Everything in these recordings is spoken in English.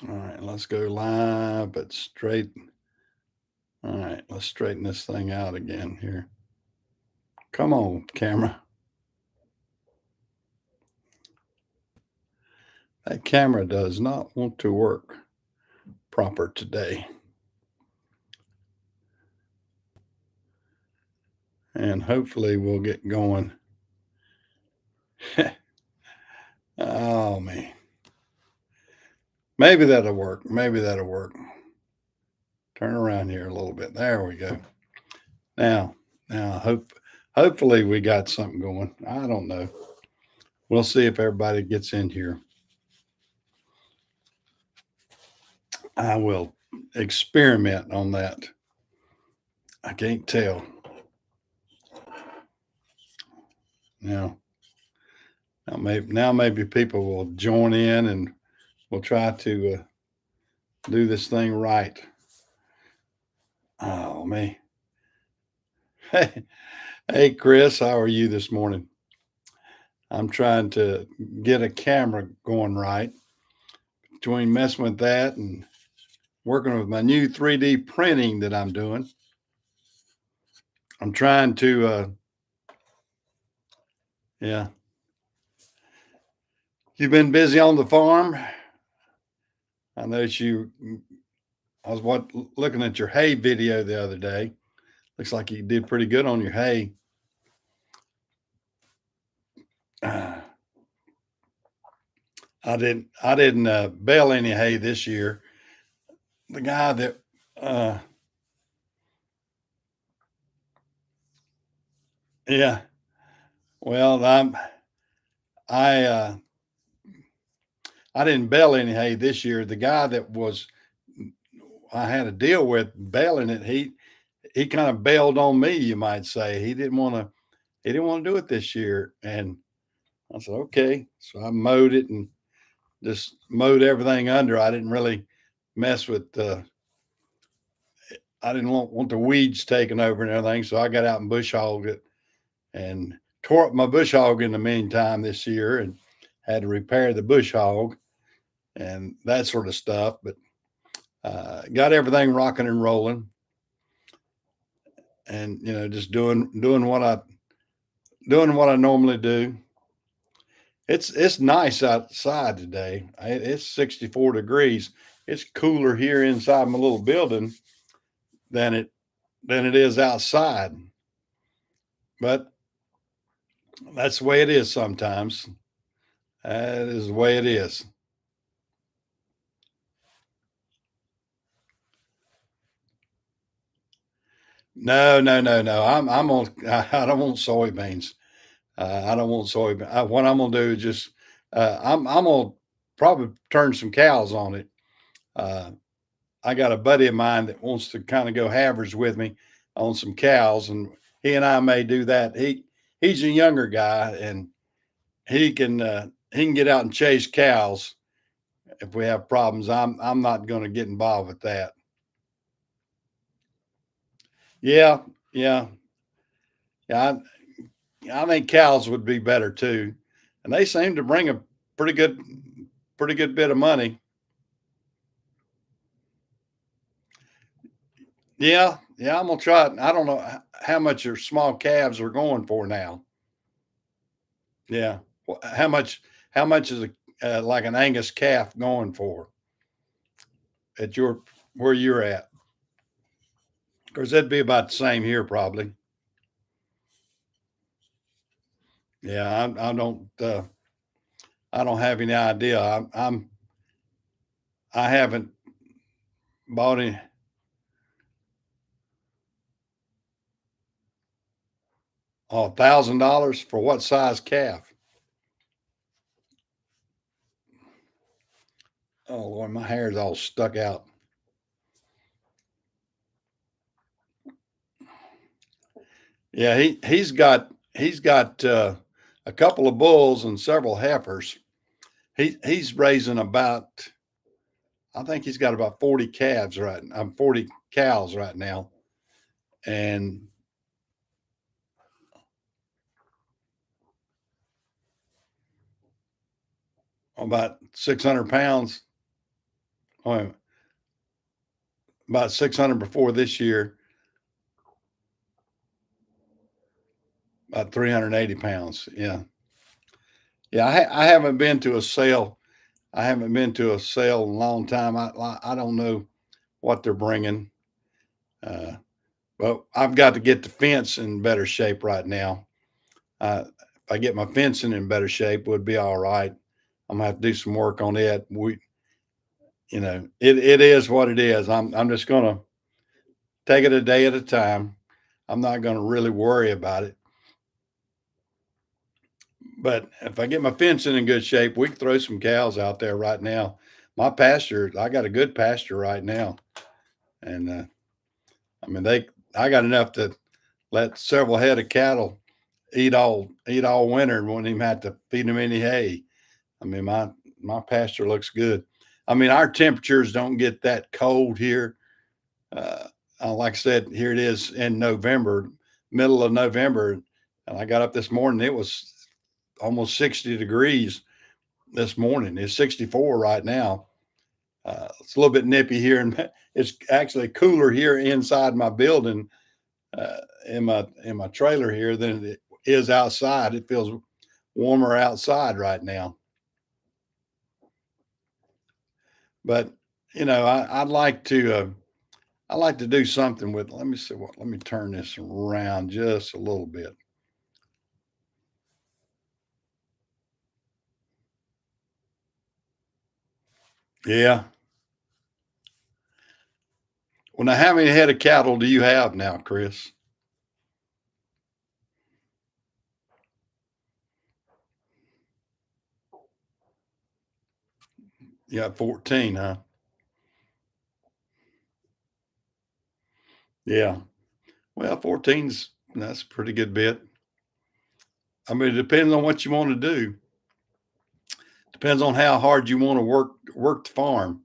All right, let's go live, but straight. All right, let's straighten this thing out again here. Come on, camera. That camera does not want to work proper today. And hopefully we'll get going. Oh, man. Maybe that'll work. Maybe that'll work. Turn around here a little bit. There we go. Now, hopefully we got something going. I don't know. We'll see if everybody gets in here. I will experiment on that. I can't tell. Now, maybe people will join in and we'll try to do this thing right. Oh man. Hey Chris, how are you this morning? I'm trying to get a camera going right. Between messing with that and working with my new 3D printing that I'm doing, I'm trying to yeah. You've been busy on the farm. I noticed you. I was looking at your hay video the other day. Looks like you did pretty good on your hay. I didn't bale any hay this year. The guy that uh yeah, well I uh I didn't bale any hay this year. The guy that was I had a deal with baling it, he kind of bailed on me, you might say. He didn't want to do it this year. And I said, okay. So I mowed it and just mowed everything under. I didn't really mess with I didn't want the weeds taken over and everything. So I got out and bush hogged it and tore up my bush hog in the meantime this year and had to repair the bush hog and that sort of stuff. But got everything rocking and rolling, and just doing what I normally do. It's nice outside today. It's 64 degrees. It's cooler here inside my little building than it is outside. But that's the way it is sometimes. That is the way it is. No, no, no, no. I'm on. I don't want soybeans. I don't want soybean. What I'm gonna do is just I'm gonna probably turn some cows on it. Uh, I got a buddy of mine that wants to kind of go halvers with me on some cows, and he and I may do that. He's a younger guy, and he can get out and chase cows if we have problems. I'm not going to get involved with that. Yeah, yeah, yeah. I think cows would be better too, and they seem to bring a pretty good pretty good bit of money. Yeah, yeah. I'm gonna try it. I don't know how much your small calves are going for now. Yeah. How much? How much is a like an Angus calf going for at your where you're at? Because that'd be about the same here, probably. Yeah, I don't have any idea. I haven't bought any. Oh, $1,000 for what size calf? Oh Lord, my hair's all stuck out. Yeah, he's got a couple of bulls and several heifers. He's raising about I think he's got about 40 calves right. I'm 40 cows right now, and about 600 pounds. Oh, about 600 before this year, about 380 pounds. Yeah. Yeah. I haven't been to a sale. I haven't been to a sale in a long time. I don't know what they're bringing. Uh, but I've got to get the fence in better shape right now. If I get my fencing in better shape, would be all right. I'm gonna have to do some work on it. It is what it is. I'm just gonna take it a day at a time. I'm not gonna really worry about it. But if I get my fencing in good shape, we can throw some cows out there right now. My pasture, I got a good pasture right now, and I mean I got enough to let several head of cattle eat all winter and wouldn't even have to feed them any hay. I mean my pasture looks good. I mean our temperatures don't get that cold here. Uh, like I said, here it is in November, middle of November, and I got up this morning. It was almost 60 degrees this morning. It's 64 right now. It's a little bit nippy here, and it's actually cooler here inside my building, in my trailer here than it is outside. It feels warmer outside right now. But I'd like to do something with. Let me see what. Let me turn this around just a little bit. Yeah. Well, now, how many head of cattle do you have now, Chris? You got 14, huh? Yeah. Well, 14's, that's a pretty good bit. I mean, it depends on what you want to do. Depends on how hard you want to work the farm.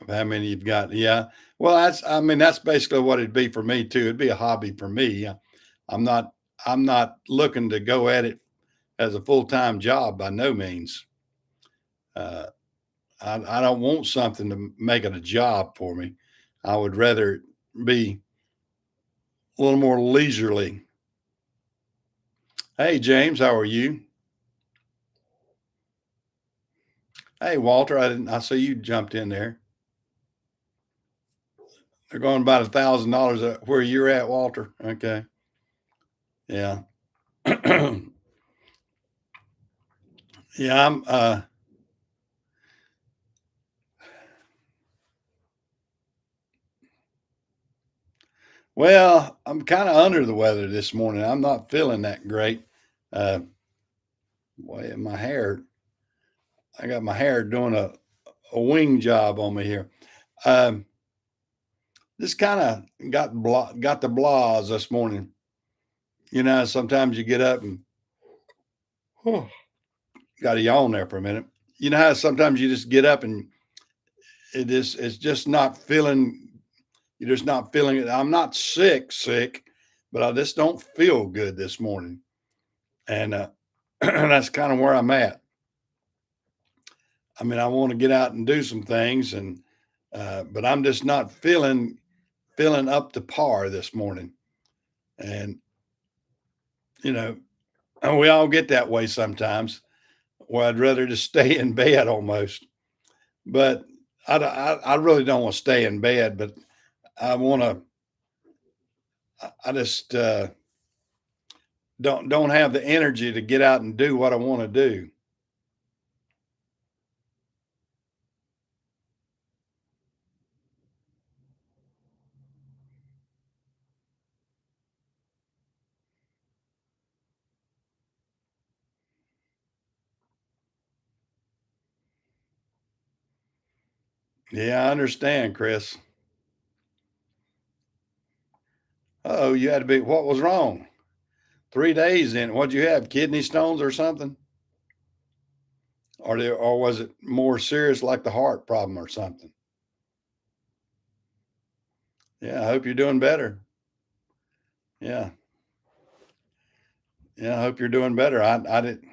Of how many you've got. Yeah. Well, I mean, that's basically what it'd be for me too. It'd be a hobby for me. I'm not I'm not looking to go at it as a full-time job by no means. Uh, I don't want something to make it a job for me. I would rather be a little more leisurely. Hey, James, how are you? Hey, Walter, I see you jumped in there. They're going about $1,000 where you're at, Walter. Okay. Yeah. Yeah. Well, I'm kind of under the weather this morning. I'm not feeling that great. Uh, Boy, my hair, I got my hair doing a wing job on me here. Um, just kind of got the blahs this morning. Sometimes you get up and got a yawn there for a minute. You know how sometimes you just get up and it's just not feeling. You're just not feeling it. I'm not sick, but I just don't feel good this morning, and that's kind of where I'm at. I mean, I want to get out and do some things, and but I'm just not feeling up to par this morning. And you know, and we all get that way sometimes. Where I'd rather just stay in bed almost. But I really don't want to stay in bed, but I want to. I just don't have the energy to get out and do what I want to do. Yeah, I understand, Chris. Oh, you had to be. What was wrong? 3 days in. What'd you have? Kidney stones or something? Or was it more serious, like the heart problem or something? Yeah, I hope you're doing better. Yeah, yeah, I hope you're doing better. I did.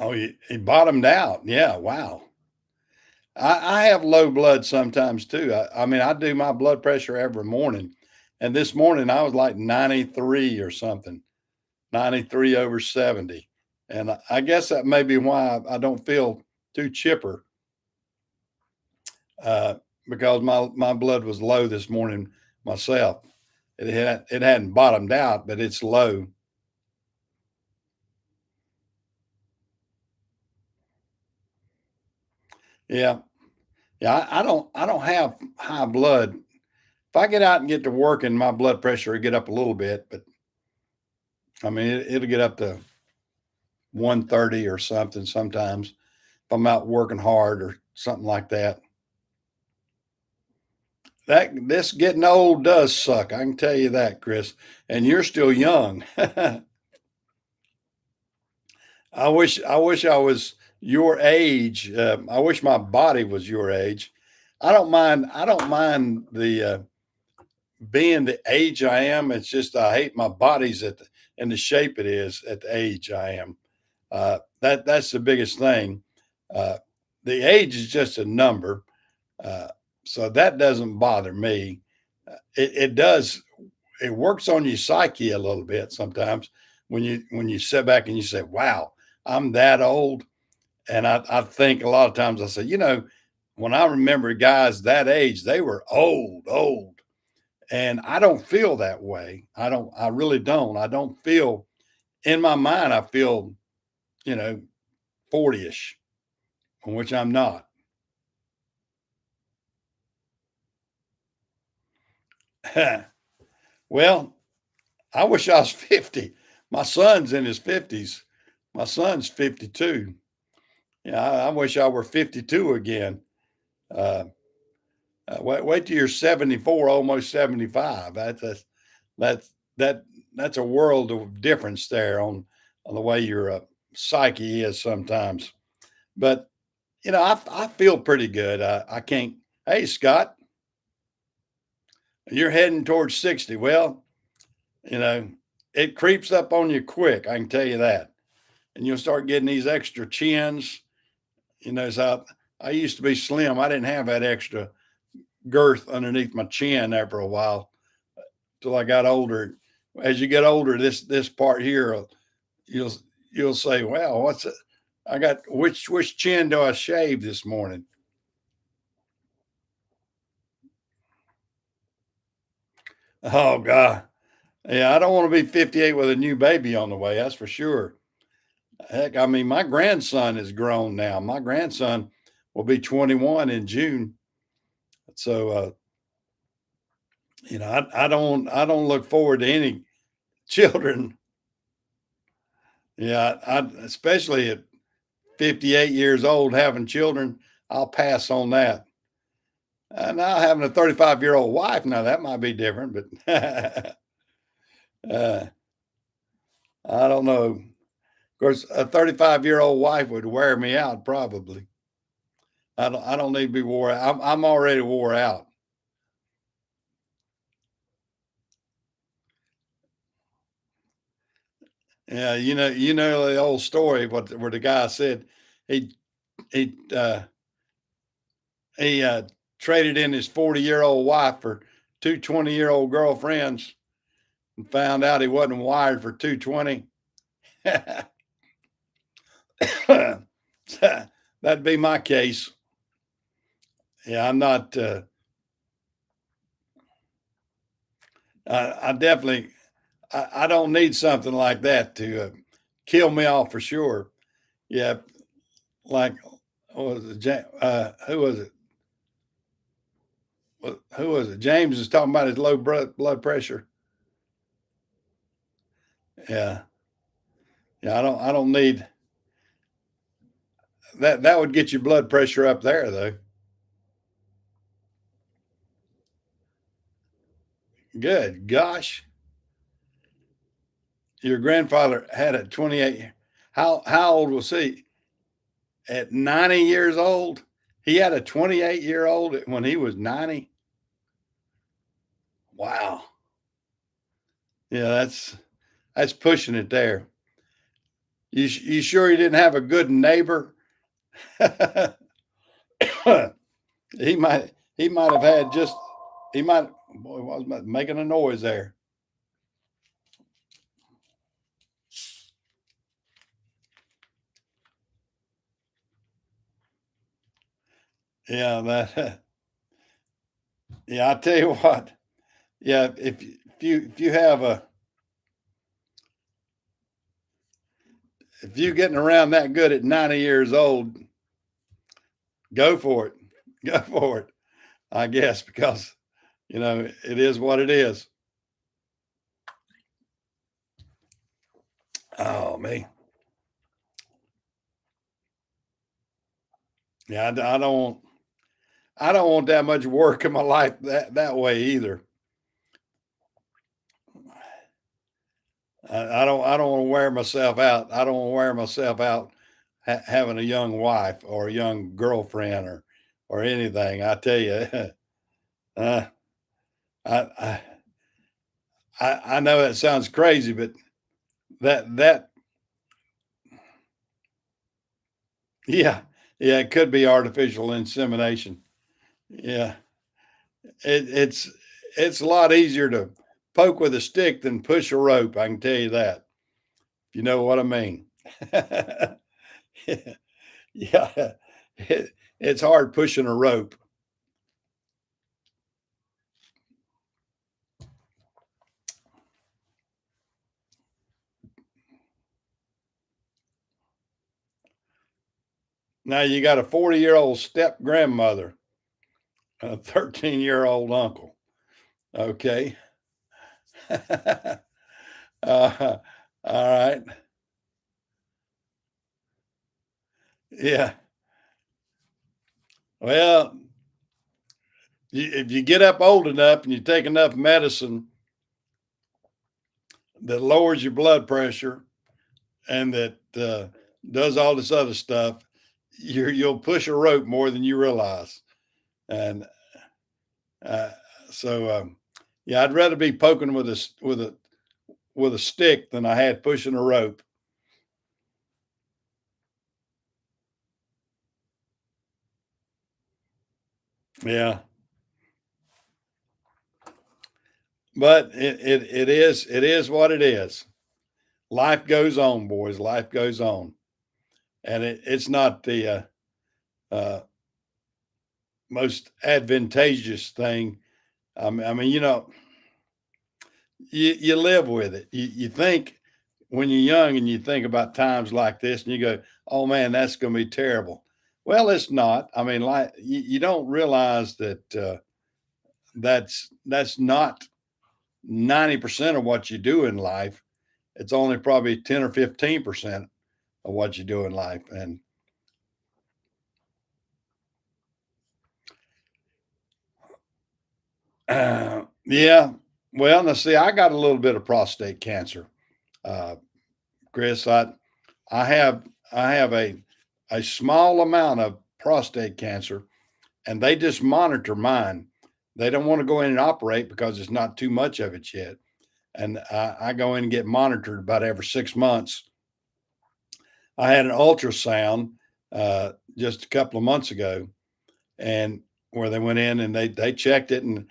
Oh, he bottomed out. Yeah. Wow. I have low blood sometimes too. I mean, I do my blood pressure every morning. And this morning I was like 93 or something, 93 over 70. And I guess that may be why I don't feel too chipper, uh, because my blood was low this morning myself. It hadn't bottomed out, but it's low. Yeah. Yeah. I don't have high blood. If I get out and get to work and my blood pressure will get up a little bit, but I mean, it'll get up to 130 or something sometimes if I'm out working hard or something like that. That this getting old does suck. I can tell you that, Chris. And you're still young. I wish I was your age. I wish my body was your age. I don't mind the being the age I am. It's just I hate my body's in the shape it is at the age I am. That's the biggest thing. Uh, the age is just a number, uh, so that doesn't bother me. It does. It works on your psyche a little bit sometimes when you sit back and you say, "Wow, I'm that old." And I think a lot of times I say, when I remember guys that age, they were old, old, and I don't feel that way. I don't. I really don't. I don't feel in my mind. I feel, you know, 40ish, which I'm not. Well, I wish I was 50. My son's in his 50s. My son's 52. Yeah, I wish I were 52 again. Uh, wait till you're 74, almost 75. That's that that's a world of difference there on the way your psyche is sometimes. But I feel pretty good. I can't. Hey, Scott, you're heading towards 60. Well, you know, it creeps up on you quick. I can tell you that. And you'll start getting these extra chins. So I used to be slim. I didn't have that extra girth underneath my chin after a while till I got older. As you get older, this part here, you'll you'll say, "Wow, what's it? I got which chin do I shave this morning?" Oh God, yeah, I don't want to be 58 with a new baby on the way. That's for sure. Heck, I mean, my grandson is grown now. My grandson will be 21 in June. So, I don't look forward to any children. Yeah, especially at 58 years old having children, I'll pass on that. Now having a 35-year-old wife, now that might be different, but uh, I don't know. Of course, a 35-year-old wife would wear me out probably. I don't need to be wore out. I'm already wore out. Yeah, you know the old story where the guy said he he uh he traded in his 40-year-old wife for two 20-year-old girlfriends and found out he wasn't wired for 220. That'd be my case. Yeah, I'm not. I definitely. I don't need something like that to kill me off for sure. Yeah, like what was it? Who was it? Who was it? James is talking about his low blood pressure. Yeah, yeah. I don't need that. That would get your blood pressure up there, though. Good gosh, your grandfather had a 28. How old was he? At 90 years old, he had a 28-year old when he was 90. Wow. Yeah, that's pushing it there. you sure you didn't have a good neighbor? He might have had just he might boy was making a noise there. Yeah, that yeah, I tell you what. Yeah, if you have a if you getting around that good at 90 years old, go for it. Go for it. I guess because it is what it is. Oh man, yeah, I don't want that much work in my life that way either. I don't want to wear myself out. I don't want to wear myself out having a young wife or a young girlfriend or anything. I tell you, uh, I, I know that sounds crazy, but that yeah, yeah, it could be artificial insemination. Yeah, it's it's a lot easier to poke with a stick than push a rope. I can tell you that. If you know what I mean. Yeah, it's hard pushing a rope. Now you got a 40-year-old step grandmother, a 13-year-old uncle. Okay. All right. Yeah. Well, if you get up old enough and you take enough medicine that lowers your blood pressure and that does all this other stuff, you'll push a rope more than you realize. And uh, so, yeah, I'd rather be poking with a stick than I had pushing a rope. Yeah, but it is what it is. Life goes on, boys. Life goes on, and it's not the uh, most advantageous thing. I mean, you live with it. You think when you're young and you think about times like this, and you go, "Oh man, that's going to be terrible." Well, it's not. I mean, like you don't realize that that's not 90% of what you do in life. It's only probably 10 or 15% of what you do in life. And yeah, well, now see, I got a little bit of prostate cancer, uh, Chris. I have a small amount of prostate cancer, and they just monitor mine. They don't want to go in and operate because it's not too much of it yet. And I go in and get monitored about every 6 months. I had an ultrasound just a couple of months ago, and where they went in and they checked it and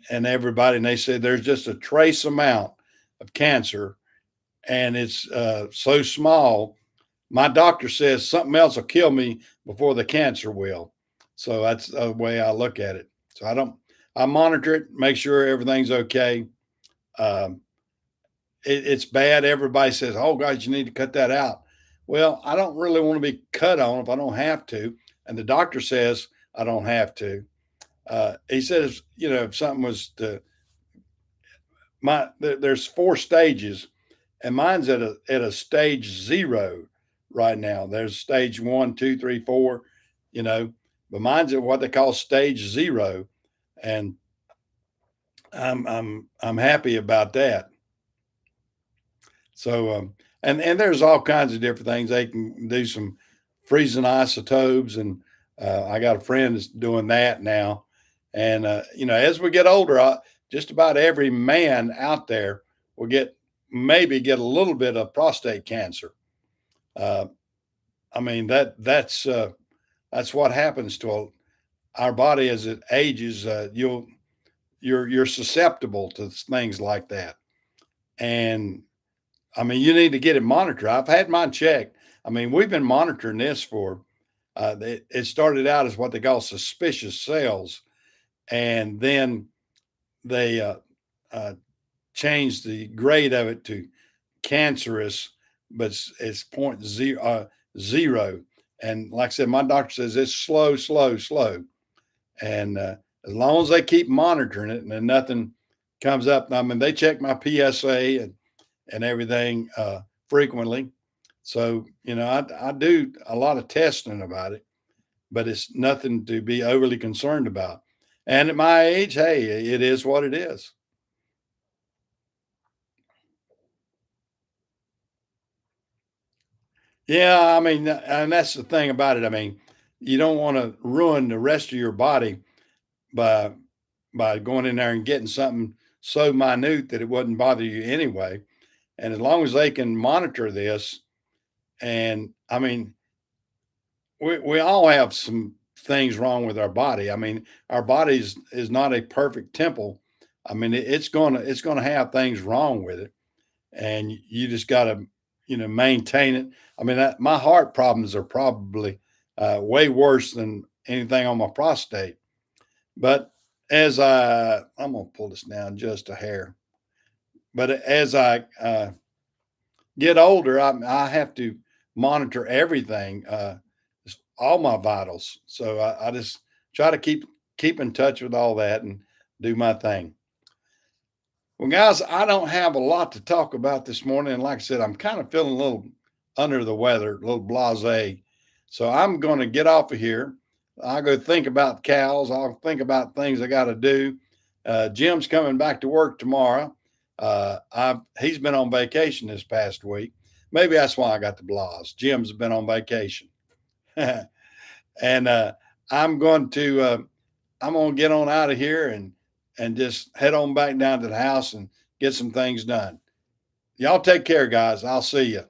everybody, and they said there's just a trace amount of cancer, and it's so small. My doctor says something else will kill me before the cancer will. So that's the way I look at it. So I monitor it, make sure everything's okay. Um, it's bad. Everybody says, "Oh, guys, you need to cut that out." Well, I don't really want to be cut on if I don't have to, and the doctor says I don't have to. He says, if something was to there's 4 stages, and mine's at a stage 0 right now. There's stage 1, 2, 3, 4, you know, but mine's at what they call stage 0, and I'm happy about that. So, and there's all kinds of different things. They can do some freezing isotopes, and I got a friend that's doing that now. And as we get older, just about every man out there will maybe get a little bit of prostate cancer. Uh, I mean that's what happens to our body as it ages. You're susceptible to things like that, and I mean you need to get it monitored. I've had mine checked. I mean we've been monitoring this for. It started out as what they call suspicious cells, and then they uh, changed the grade of it to cancerous, but it's point zero. And like I said, my doctor says it's slow, slow, slow. And as long as they keep monitoring it and then nothing comes up, I mean, they check my PSA and everything frequently. So, I do a lot of testing about it, but it's nothing to be overly concerned about. And at my age, hey, it is what it is. Yeah, I mean, and that's the thing about it. I mean, you don't want to ruin the rest of your body by going in there and getting something so minute that it wouldn't bother you anyway. And as long as they can monitor this, and I mean, we all have some things wrong with our body. I mean, our body is not a perfect temple. I mean, it's gonna have things wrong with it, and you just got to maintain it. I mean my heart problems are probably way worse than anything on my prostate, but as I'm gonna pull this down just a hair, but as I get older, I have to monitor everything, all my vitals, so I just try to keep in touch with all that and do my thing. Well, guys, I don't have a lot to talk about this morning. And like I said, I'm kind of feeling a little under the weather, a little blase. So I'm going to get off of here. I'll go think about cows. I'll think about things I got to do. Jim's coming back to work tomorrow. He's been on vacation this past week. Maybe that's why I got the blahs. Jim's been on vacation. And I'm going to I'm gonna get on out of here and just head on back down to the house and get some things done. Y'all take care, guys. I'll see you.